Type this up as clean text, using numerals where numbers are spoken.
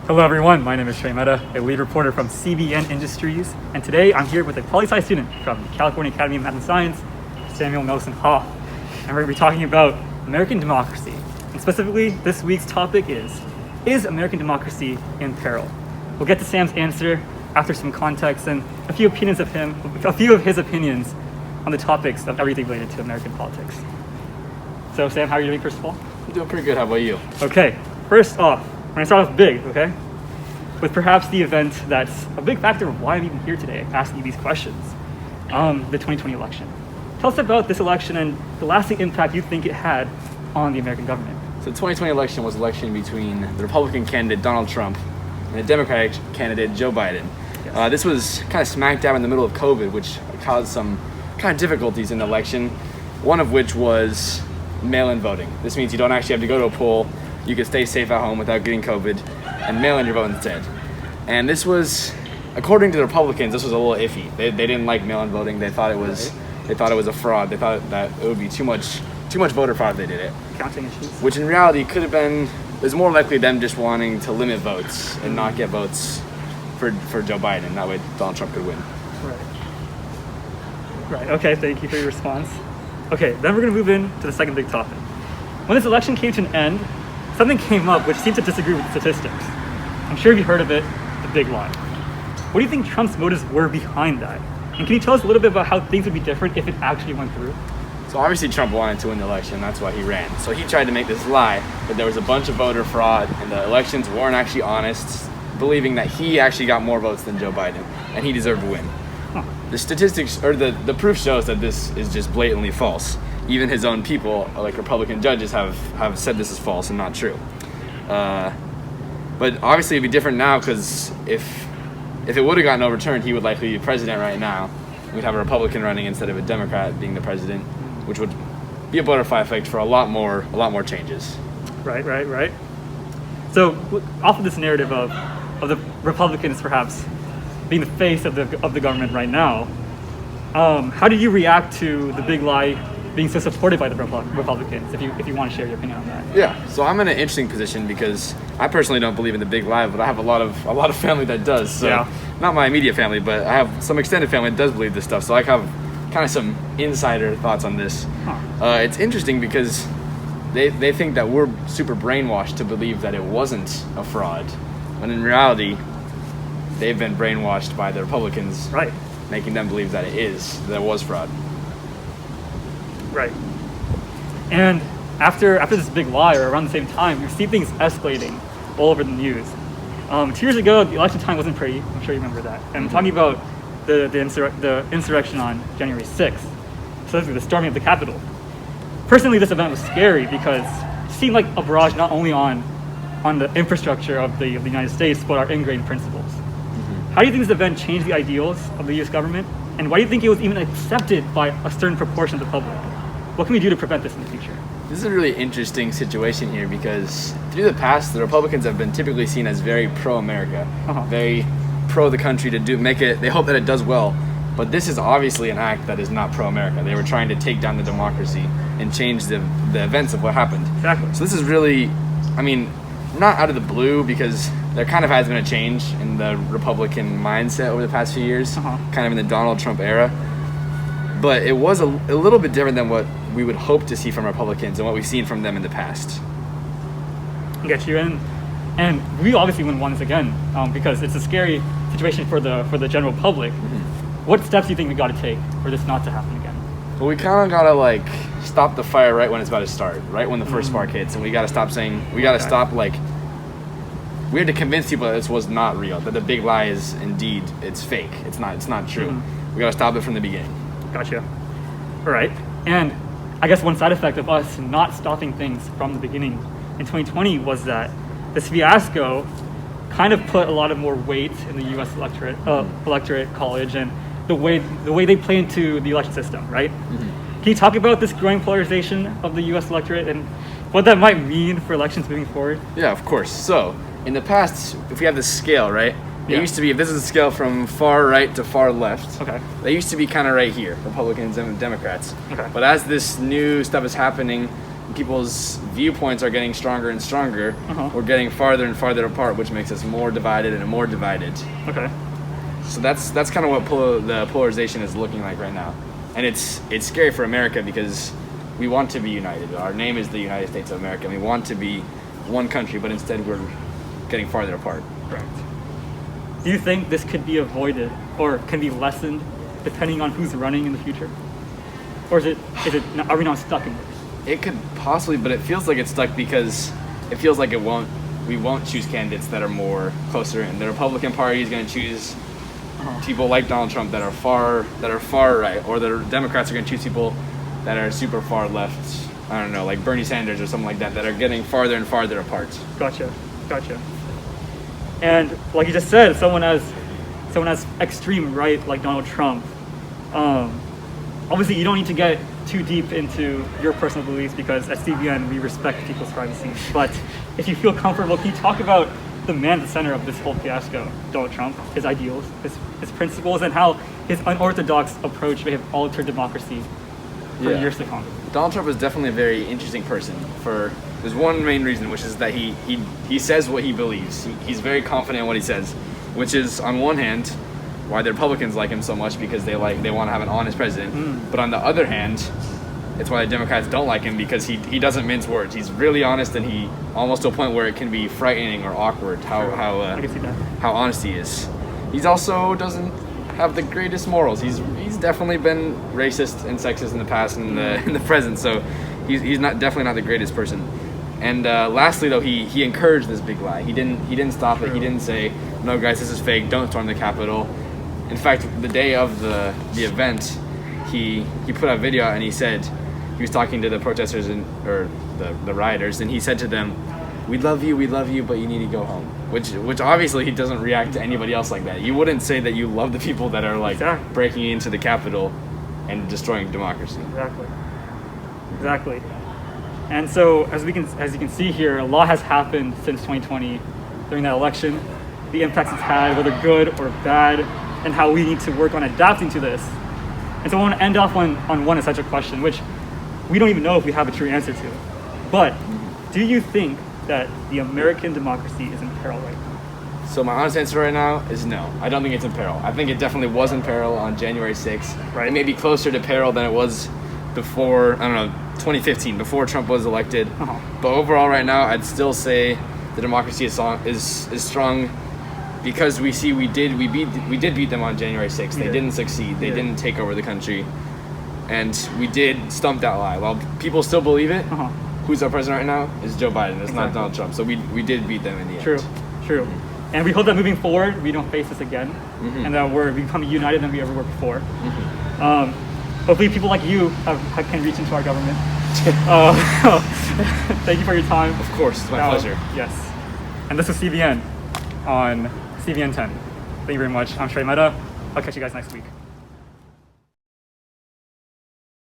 Hello everyone, my name is Shrey Mehta, a lead reporter from CBN Industries, and today I'm here with a poli-sci student from California Academy of Math and Science, Samuel Nelson Hoff, and we're going to be talking about American democracy. And specifically, this week's topic is American democracy in peril? We'll get to Sam's answer after some context and a few of his opinions on the topics of everything related to American politics. So Sam, how are you doing first of all? I'm doing pretty good, how about you? Okay, first off, we're going to start off big, okay? With perhaps the event that's a big factor of why I'm even here today, asking you these questions. The 2020 election. Tell us about this election and the lasting impact you think it had on the American government. So the 2020 election was an election between the Republican candidate Donald Trump and the Democratic candidate Joe Biden. Yes. This was kind of smack dab in the middle of COVID, which caused some kind of difficulties in the election, one of which was mail-in voting. This means you don't actually have to go to a poll. You can stay safe at home without getting COVID and mail in your vote instead. And this was, according to the Republicans, this was a little iffy. They didn't like mail-in voting. They thought it was a fraud. They thought that it would be too much voter fraud if they did it. Counting issues. Which in reality could have been, there's more likely them just wanting to limit votes and not get votes for Joe Biden. That way Donald Trump could win. Right, okay, thank you for your response. Okay, then we're going to move into the second big topic. When this election came to an end, something came up which seemed to disagree with the statistics. I'm sure you've heard of it, the big lie. What do you think Trump's motives were behind that? And can you tell us a little bit about how things would be different if it actually went through? So obviously Trump wanted to win the election, that's why he ran. So he tried to make this lie that there was a bunch of voter fraud and the elections weren't actually honest, believing that he actually got more votes than Joe Biden and he deserved to win. The statistics, or the proof shows that this is just blatantly false. Even his own people, like Republican judges, have said this is false and not true. But obviously it'd be different now because if it would have gotten overturned, he would likely be president right now. We'd have a Republican running instead of a Democrat being the president, which would be a butterfly effect for a lot more changes. Right. So off of this narrative of the Republicans perhaps being the face of the government right now, how do you react to the big lie being so supported by the Republicans, if you want to share your opinion on that? Yeah, so I'm in an interesting position because I personally don't believe in the big lie, but I have a lot of family that does. So yeah. Not my immediate family, but I have some extended family that does believe this stuff. So I have kind of some insider thoughts on this. It's interesting because they think that we're super brainwashed to believe that it wasn't a fraud, when in reality, they've been brainwashed by the Republicans, Right. making them believe that there was fraud. Right. And after this big lie, or around the same time, we see things escalating all over the news. 2 years ago, the election time wasn't pretty. I'm sure you remember that. And I'm talking about the insurrection on January 6th, specifically the storming of the Capitol. Personally, this event was scary because it seemed like a barrage not only on the infrastructure of the United States, but our ingrained principles. How do you think this event changed the ideals of the U.S. government? And why do you think it was even accepted by a certain proportion of the public? What can we do to prevent this in the future? This is a really interesting situation here because through the past, the Republicans have been typically seen as very pro-America, very pro the country to make it. They hope that it does well, but this is obviously an act that is not pro-America. They were trying to take down the democracy and change the events of what happened. Exactly. So this is really, not out of the blue because there kind of has been a change in the Republican mindset over the past few years, kind of in the Donald Trump era. But it was a little bit different than what we would hope to see from Republicans and what we've seen from them in the past. I get you. And we obviously wouldn't want this again because it's a scary situation for the general public. What steps do you think we got to take for this not to happen again? Well, we kind of got to stop the fire right when it's about to start, right when the first spark hits. And we got to stop saying, we got to stop we had to convince people that this was not real, that the big lie is indeed, it's fake. It's not true. We got to stop it from the beginning. Gotcha. All right. And I guess one side effect of us not stopping things from the beginning in 2020 was that this fiasco kind of put a lot of more weight in the U.S. electorate college and the way they play into the election system, right? Can you talk about this growing polarization of the U.S. electorate and what that might mean for elections moving forward? Yeah, of course. So in the past, if we have this scale, right? It used to be, if this is a scale from far right to far left, they used to be kind of right here, Republicans and Democrats. But as this new stuff is happening, people's viewpoints are getting stronger and stronger. We're getting farther and farther apart, which makes us more divided and more divided. Okay. So that's kind of what the polarization is looking like right now, and it's scary for America because we want to be united. Our name is the United States of America, and we want to be one country, but instead we're getting farther apart. Correct. Do you think this could be avoided or can be lessened depending on who's running in the future? Or are we not stuck in this? It could possibly, but it feels like it's stuck because it feels like we won't choose candidates that are more closer, and the Republican Party is going to choose people like Donald Trump that are far right, or the Democrats are going to choose people that are super far left. I don't know, like Bernie Sanders or something like that are getting farther and farther apart. Gotcha. And like you just said, someone as extreme right like Donald Trump, obviously you don't need to get too deep into your personal beliefs because at CBN we respect people's privacy. But if you feel comfortable, can you talk about the man at the center of this whole fiasco, Donald Trump, his ideals, his principles, and how his unorthodox approach may have altered democracy for years to come? Donald Trump is definitely a very interesting person. There's one main reason, which is that he says what he believes. He's very confident in what he says, which is on one hand why the Republicans like him so much, because they want to have an honest president. But on the other hand, it's why the Democrats don't like him, because he doesn't mince words. He's really honest, and he almost to a point where it can be frightening or awkward how I can see that. How honest he is. He's also doesn't have the greatest morals. He's definitely been racist and sexist in the past and in the present. So he's definitely not the greatest person. And lastly, though, he encouraged this big lie. He didn't stop it. He didn't say, "No, guys, this is fake. Don't storm the Capitol." In fact, the day of the event, he put out a video and he said he was talking to the protesters or the rioters, and he said to them, we love you, but you need to go home." Which obviously he doesn't react to anybody else like that. You wouldn't say that you love the people that are like breaking into the Capitol and destroying democracy. Exactly. And so as you can see here, a lot has happened since 2020 during that election, the impacts it's had, whether good or bad, and how we need to work on adapting to this. And so I want to end off on one essential question, which we don't even know if we have a true answer to. But do you think that the American democracy is in peril right now? So my honest answer right now is no. I don't think it's in peril. I think it definitely was in peril on January 6th. Right. It may be closer to peril than it was before, 2015, before Trump was elected. But overall right now, I'd still say the democracy is strong, because we did beat them on January 6th. They didn't succeed. They didn't take over the country. And we did stump that lie. While people still believe it, who's our president right now is Joe Biden. It's not Donald Trump. So we did beat them in the end. True. And we hope that moving forward, we don't face this again, and that we become united than we ever were before. Hopefully people like you can reach into our government. Thank you for your time. Of course, it's my pleasure. Yes. And this is CBN on CBN 10. Thank you very much. I'm Shrey Mehta. I'll catch you guys next week.